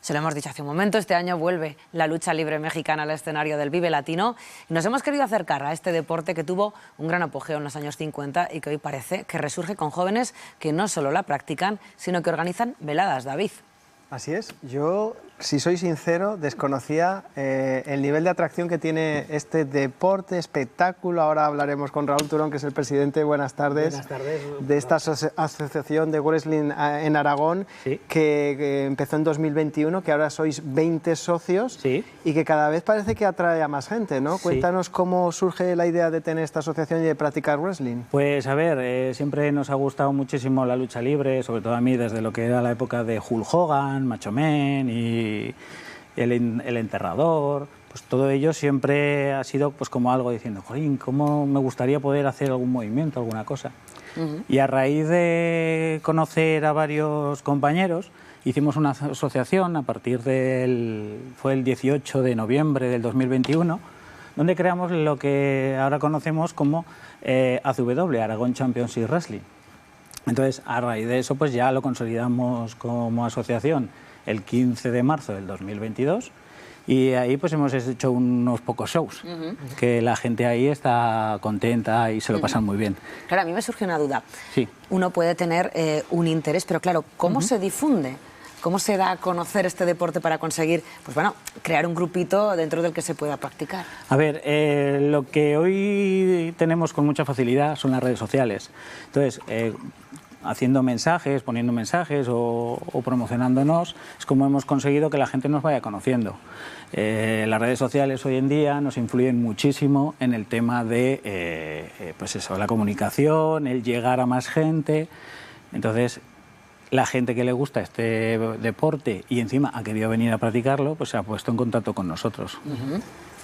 Se lo hemos dicho hace un momento, este año vuelve la lucha libre mexicana al escenario del Vive Latino y nos hemos querido acercar a este deporte que tuvo un gran apogeo en los años 50 y que hoy parece que resurge con jóvenes que no solo la practican, sino que organizan veladas, David. Así es. Yo, si soy sincero, desconocía el nivel de atracción que tiene este deporte, espectáculo. Ahora hablaremos con Raúl Turón, que es el presidente, buenas tardes, de esta asociación de wrestling en Aragón, sí, que empezó en 2021, que ahora sois 20 socios, sí, y que cada vez parece que atrae a más gente, ¿no? Sí. Cuéntanos cómo surge la idea de tener esta asociación y de practicar wrestling. Pues a ver, siempre nos ha gustado muchísimo la lucha libre, sobre todo a mí desde lo que era la época de Hulk Hogan, Macho Man y el Enterrador. Pues todo ello siempre ha sido pues como algo diciendo, jolín, cómo me gustaría poder hacer algún movimiento, alguna cosa. Y a raíz de conocer a varios compañeros, hicimos una asociación a partir fue el 18 de noviembre del 2021, donde creamos lo que ahora conocemos como ACW, Aragón Championship Wrestling. Entonces, a raíz de eso, pues ya lo consolidamos como asociación el 15 de marzo del 2022 y ahí pues hemos hecho unos pocos shows, que la gente ahí está contenta y se lo pasan muy bien. Claro, a mí me surge una duda. Sí. Uno puede tener un interés, pero claro, ¿cómo se difunde? ¿Cómo se da a conocer este deporte para conseguir, pues bueno, crear un grupito dentro del que se pueda practicar? A ver, lo que hoy tenemos con mucha facilidad son las redes sociales. Entonces, haciendo mensajes, poniendo mensajes o promocionándonos, es como hemos conseguido que la gente nos vaya conociendo. Las redes sociales hoy en día nos influyen muchísimo en el tema de, pues eso, la comunicación, el llegar a más gente. Entonces, la gente que le gusta este deporte y encima ha querido venir a practicarlo, pues se ha puesto en contacto con nosotros.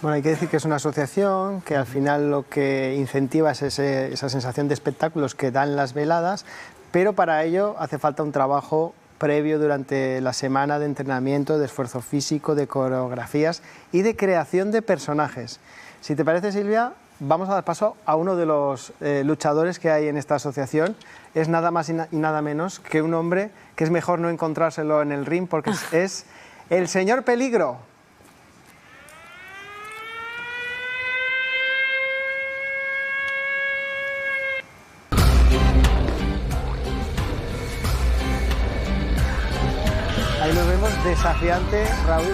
Bueno, hay que decir que es una asociación que al final lo que incentiva es esa sensación de espectáculos que dan las veladas, pero para ello hace falta un trabajo previo durante la semana de entrenamiento, de esfuerzo físico, de coreografías y de creación de personajes. Si te parece, Silvia, vamos a dar paso a uno de los luchadores que hay en esta asociación. Es nada más y nada menos que un hombre que es mejor no encontrárselo en el ring porque es el Señor Peligro. Ahí lo vemos, desafiante, Raúl.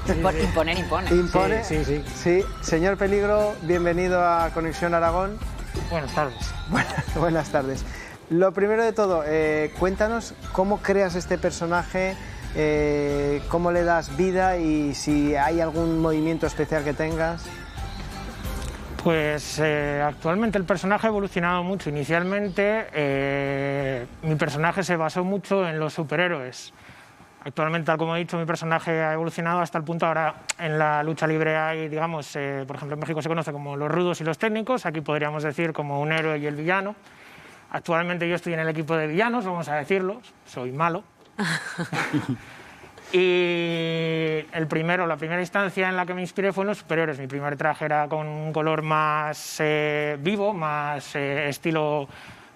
Imponer, impone. Impone. Sí, sí, sí. Sí, Señor Peligro, bienvenido a Conexión Aragón. Buenas tardes. Buenas tardes. Lo primero de todo, cuéntanos cómo creas este personaje, cómo le das vida y si hay algún movimiento especial que tengas. Pues actualmente el personaje ha evolucionado mucho. Inicialmente mi personaje se basó mucho en los superhéroes. Actualmente, tal como he dicho, mi personaje ha evolucionado hasta el punto ahora en la lucha libre hay, digamos, por ejemplo en México se conoce como los rudos y los técnicos, aquí podríamos decir como un héroe y el villano. Actualmente yo estoy en el equipo de villanos, vamos a decirlo, soy malo. Y la primera instancia en la que me inspiré fue en los superhéroes. Mi primer traje era con un color más vivo, más estilo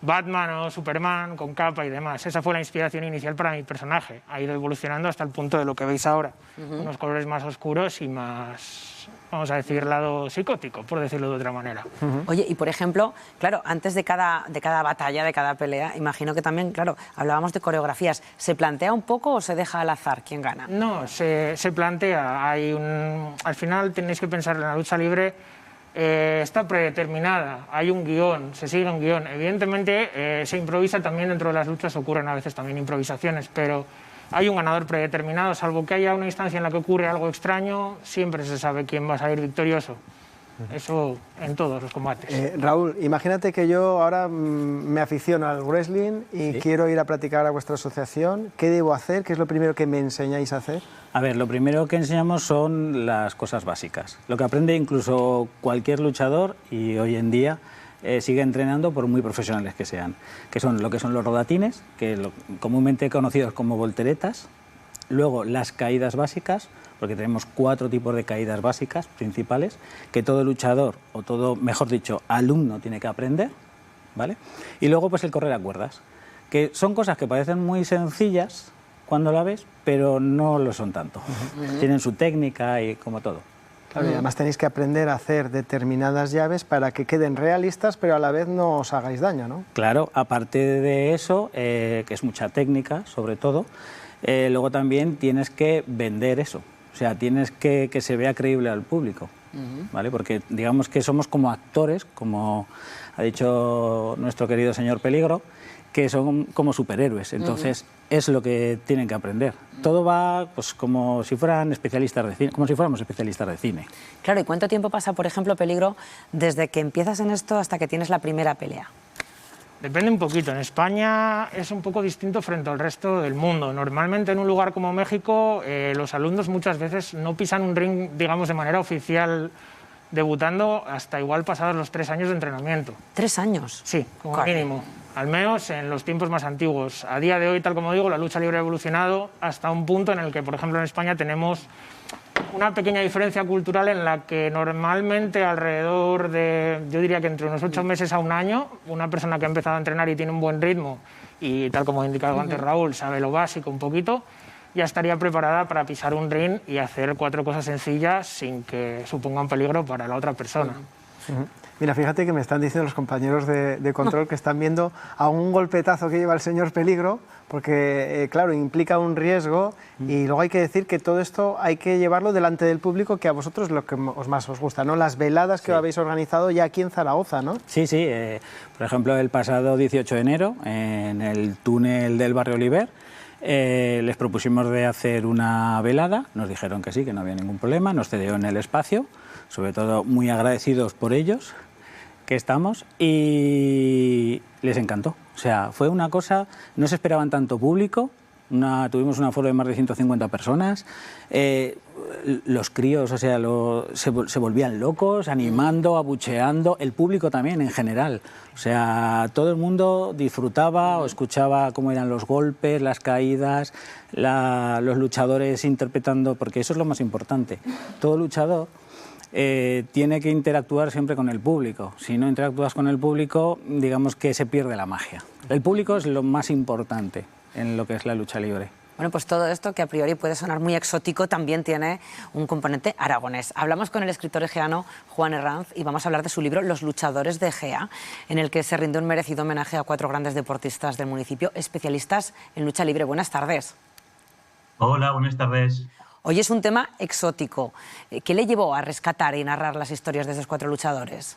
Batman o Superman, con capa y demás. Esa fue la inspiración inicial para mi personaje. Ha ido evolucionando hasta el punto de lo que veis ahora. Unos colores más oscuros y más, vamos a decir, lado psicótico, por decirlo de otra manera. Oye, y por ejemplo, claro, antes de cada batalla, de cada pelea, imagino que también, claro, hablábamos de coreografías. ¿Se plantea un poco o se deja al azar quién gana? No, se plantea. Al final tenéis que pensar en la lucha libre. Está predeterminada, hay un guión, se sigue un guión. Evidentemente se improvisa también dentro de las luchas, ocurren a veces también improvisaciones, pero hay un ganador predeterminado, salvo que haya una instancia en la que ocurre algo extraño, siempre se sabe quién va a salir victorioso. Eso en todos los combates. Raúl, imagínate que yo ahora me aficiono al wrestling y quiero ir a practicar a vuestra asociación. ¿Qué debo hacer? ¿Qué es lo primero que me enseñáis a hacer? A ver, lo primero que enseñamos son las cosas básicas. Lo que aprende incluso cualquier luchador y hoy en día sigue entrenando por muy profesionales que sean. Que son lo que son los rodatines, comúnmente conocidos como volteretas. Luego las caídas básicas, porque tenemos 4 tipos de caídas básicas principales que todo luchador, o todo, mejor dicho, alumno tiene que aprender, ¿vale? Y luego pues el correr a cuerdas, que son cosas que parecen muy sencillas cuando la ves, pero no lo son tanto. Tienen su técnica y como todo. Claro, y además tenéis que aprender a hacer determinadas llaves para que queden realistas, pero a la vez no os hagáis daño, ¿no? Claro, aparte de eso, que es mucha técnica, sobre todo, luego también tienes que vender eso. O sea, tienes que se vea creíble al público, ¿vale? Porque digamos que somos como actores, como ha dicho nuestro querido señor Peligro, que son como superhéroes. Entonces, es lo que tienen que aprender. Todo va pues como si fueran especialistas de cine, como si fuéramos especialistas de cine. Claro, ¿y cuánto tiempo pasa, por ejemplo, Peligro, desde que empiezas en esto hasta que tienes la primera pelea? Depende un poquito. En España es un poco distinto frente al resto del mundo. Normalmente en un lugar como México, los alumnos muchas veces no pisan un ring, digamos, de manera oficial debutando hasta igual pasados los 3 años de entrenamiento. ¿3 años? Sí, como Claro. mínimo. Al menos en los tiempos más antiguos. A día de hoy, tal como digo, la lucha libre ha evolucionado hasta un punto en el que, por ejemplo, en España tenemos una pequeña diferencia cultural en la que normalmente alrededor de, yo diría que entre unos 8 meses a un año, una persona que ha empezado a entrenar y tiene un buen ritmo y, tal como ha indicado antes Raúl, sabe lo básico un poquito, ya estaría preparada para pisar un ring y hacer 4 cosas sencillas sin que supongan peligro para la otra persona. Mira, fíjate que me están diciendo los compañeros de control que están viendo a un golpetazo que lleva el señor Peligro, porque, claro, implica un riesgo y luego hay que decir que todo esto hay que llevarlo delante del público, que a vosotros lo que más os gusta, ¿no? Las veladas que habéis organizado ya aquí en Zaragoza, ¿no? Sí, sí. Por ejemplo, el pasado 18 de enero, en el túnel del barrio Oliver, les propusimos de hacer una velada, nos dijeron que sí, que no había ningún problema, nos cedieron el espacio, sobre todo muy agradecidos por ellos, que estamos, y les encantó. O sea, fue una cosa, no se esperaban tanto público, tuvimos un aforo de más de 150 personas, los críos, o sea, se volvían locos, animando, abucheando, el público también en general. O sea, todo el mundo disfrutaba o escuchaba cómo eran los golpes, las caídas, los luchadores interpretando, porque eso es lo más importante. Todo luchador tiene que interactuar siempre con el público. Si no interactúas con el público, digamos que se pierde la magia. El público es lo más importante en lo que es la lucha libre. Bueno, pues todo esto, que a priori puede sonar muy exótico, también tiene un componente aragonés. Hablamos con el escritor egeano Juan Herranz y vamos a hablar de su libro Los luchadores de Egea, en el que se rinde un merecido homenaje a 4 grandes deportistas del municipio, especialistas en lucha libre. Buenas tardes. Hola, buenas tardes. Hoy es un tema exótico. ¿Qué le llevó a rescatar y narrar las historias de esos 4 luchadores?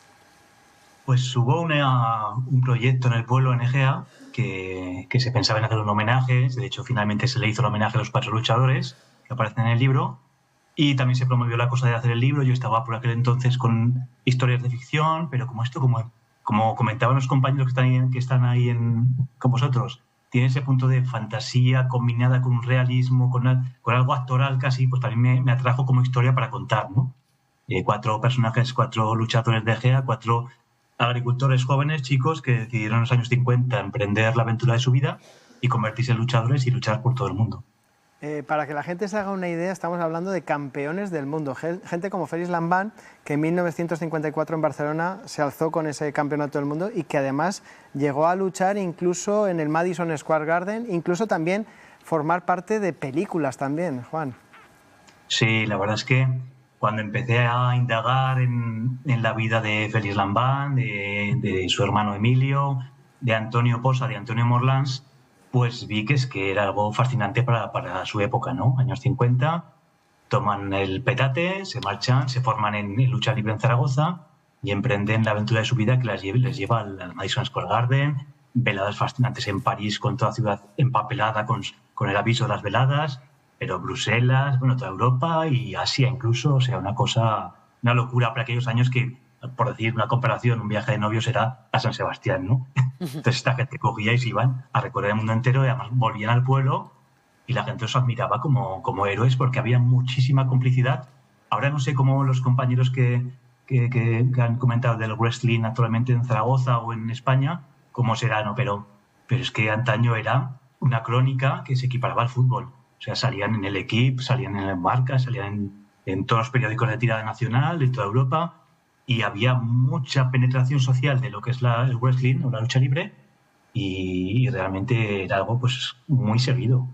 Pues hubo un proyecto en el pueblo, en Egea, que se pensaba en hacer un homenaje. De hecho, finalmente se le hizo el homenaje a los 4 luchadores que aparecen en el libro. Y también se promovió la cosa de hacer el libro. Yo estaba por aquel entonces con historias de ficción, pero como comentaban los compañeros que están ahí con vosotros, tiene ese punto de fantasía combinada con un realismo, con algo actoral casi, pues también me atrajo como historia para contar, ¿no? 4 personajes, 4 luchadores de Egea, 4 agricultores jóvenes, chicos, que decidieron en los años 50 emprender la aventura de su vida y convertirse en luchadores y luchar por todo el mundo. Para que la gente se haga una idea, estamos hablando de campeones del mundo. Gente como Félix Lambán, que en 1954 en Barcelona se alzó con ese campeonato del mundo y que además llegó a luchar incluso en el Madison Square Garden, incluso también formar parte de películas también, Juan. Sí, la verdad es que cuando empecé a indagar en la vida de Félix Lambán, de su hermano Emilio, de Antonio Posa, de Antonio Morlans, pues vi que era algo fascinante para su época, ¿no? Años 50, toman el petate, se marchan, se forman en lucha libre en Zaragoza y emprenden la aventura de su vida que les lleva al Madison Square Garden, veladas fascinantes en París con toda la ciudad empapelada con el aviso de las veladas, pero Bruselas, bueno, toda Europa y Asia incluso, o sea, una locura para aquellos años que, por decir una comparación, un viaje de novios era a San Sebastián, ¿no? Entonces esta gente cogía y se iban a recorrer el mundo entero y además volvían al pueblo y la gente los admiraba como héroes porque había muchísima complicidad. Ahora no sé cómo los compañeros que han comentado del wrestling actualmente en Zaragoza o en España, cómo será, ¿no? Pero es que antaño era una crónica que se equiparaba al fútbol. O sea, salían en el Equipo, salían en el Marca, salían en todos los periódicos de tirada nacional de toda Europa y había mucha penetración social de lo que es el wrestling o la lucha libre y realmente era algo pues muy seguido.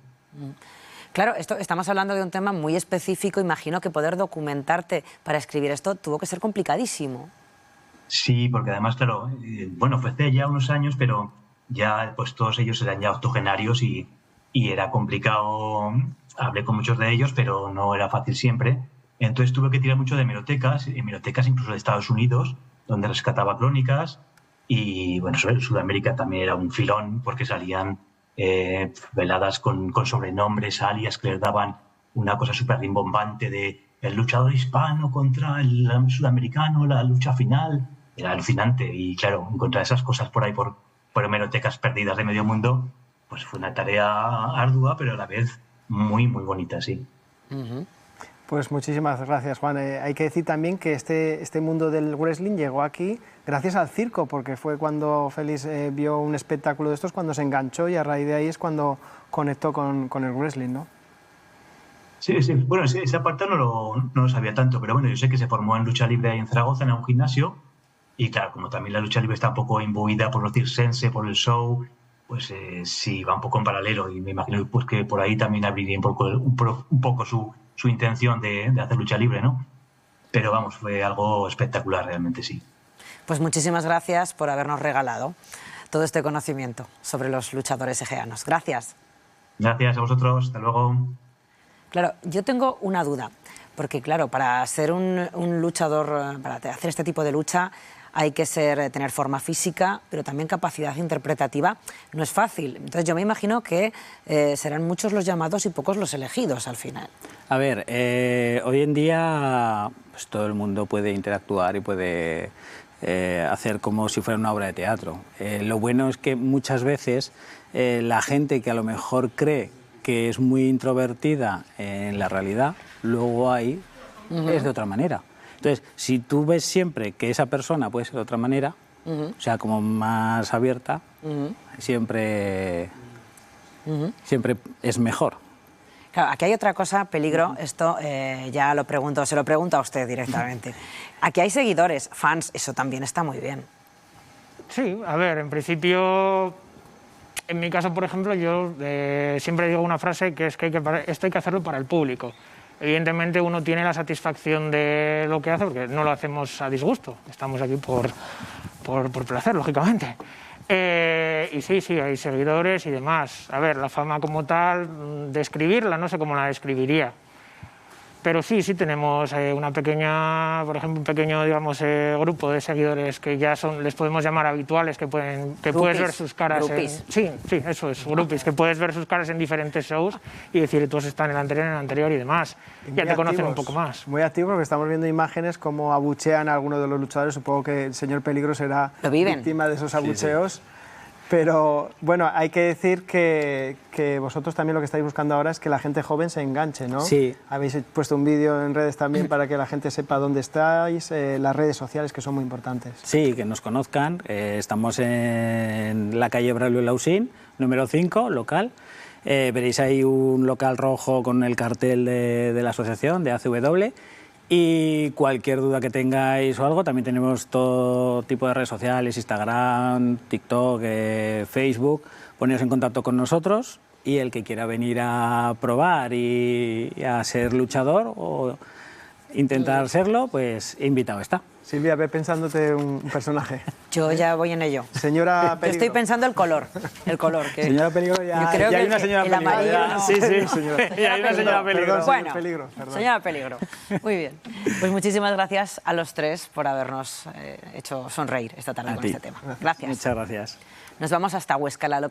Claro, estamos hablando de un tema muy específico. Imagino que poder documentarte para escribir esto tuvo que ser complicadísimo. Sí, porque además, claro, bueno, fue hace ya unos años, pero ya pues todos ellos eran ya octogenarios y era complicado. Hablé con muchos de ellos, pero no era fácil siempre. Entonces tuve que tirar mucho de hemerotecas incluso de Estados Unidos, donde rescataba crónicas. Y bueno, sobre Sudamérica también era un filón, porque salían veladas con sobrenombres, alias que les daban una cosa súper rimbombante de el luchador hispano contra el sudamericano, la lucha final. Era alucinante. Y claro, encontrar esas cosas por ahí, por hemerotecas perdidas de medio mundo, pues fue una tarea ardua, pero a la vez muy, muy bonita, sí. Pues muchísimas gracias, Juan. Hay que decir también que este mundo del wrestling llegó aquí gracias al circo, porque fue cuando Félix vio un espectáculo de estos, cuando se enganchó, y a raíz de ahí es cuando conectó con el wrestling, ¿no? Sí, sí. Bueno, esa parte no lo sabía tanto, pero bueno, yo sé que se formó en lucha libre ahí en Zaragoza, en un gimnasio, y claro, como también la lucha libre está un poco imbuida por los circense, por el show, pues sí, va un poco en paralelo, y me imagino pues, que por ahí también abriría un poco su intención de hacer lucha libre, ¿no? Pero vamos, fue algo espectacular realmente, sí. Pues muchísimas gracias por habernos regalado todo este conocimiento sobre los luchadores egeanos. Gracias. Gracias a vosotros, hasta luego. Claro, yo tengo una duda, porque claro, para ser un luchador, para hacer este tipo de lucha, hay que tener forma física, pero también capacidad interpretativa. No es fácil. Entonces yo me imagino que serán muchos los llamados y pocos los elegidos al final. A ver, hoy en día pues, todo el mundo puede interactuar y puede hacer como si fuera una obra de teatro. Lo bueno es que muchas veces la gente que a lo mejor cree que es muy introvertida en la realidad, luego ahí es de otra manera. Entonces, si tú ves siempre que esa persona puede ser de otra manera, o sea, como más abierta, siempre es mejor. Claro, aquí hay otra cosa, peligro, esto ya se lo pregunto a usted directamente. Aquí hay seguidores, fans, eso también está muy bien. Sí, a ver, en principio, en mi caso, por ejemplo, yo siempre digo una frase que es que esto hay que hacerlo para el público. Evidentemente uno tiene la satisfacción de lo que hace, porque no lo hacemos a disgusto, estamos aquí por placer, lógicamente. Y sí, hay seguidores y demás. A ver, la fama como tal, describirla, no sé cómo la describiría. Pero sí tenemos una pequeña, por ejemplo, un pequeño, digamos, grupo de seguidores que ya les podemos llamar habituales, que puedes ver sus caras sí, eso es, groupies, que puedes ver sus caras en diferentes shows y decir, tú has estado en el anterior y demás. Ya te conocen un poco más. Muy activos, porque estamos viendo imágenes como abuchean a algunos de los luchadores. Supongo que el señor Peligro será víctima de esos abucheos. Sí. Pero bueno, hay que decir que vosotros también lo que estáis buscando ahora es que la gente joven se enganche, ¿no? Sí. Habéis puesto un vídeo en redes también para que la gente sepa dónde estáis, las redes sociales, que son muy importantes. Sí, que nos conozcan. Estamos en la calle Braulio Lausín, número 5, local. Veréis ahí un local rojo con el cartel de la asociación, de ACW. Y cualquier duda que tengáis o algo, también tenemos todo tipo de redes sociales, Instagram, TikTok, Facebook. Poneros en contacto con nosotros y el que quiera venir a probar y a ser luchador o intentar serlo, pues invitado está. Silvia, ve pensándote un personaje. Yo ya voy en ello. Señora Peligro. Yo estoy pensando el color. Que señora Peligro, ya hay una señora Peligro. Amarillo, no. Sí, señora. Ya hay una señora Peligro. Bueno, Peligro, señora Peligro. Muy bien. Pues muchísimas gracias a los tres por habernos hecho sonreír esta tarde con este tema. Gracias. Muchas gracias. Nos vamos hasta Huesca, la localidad.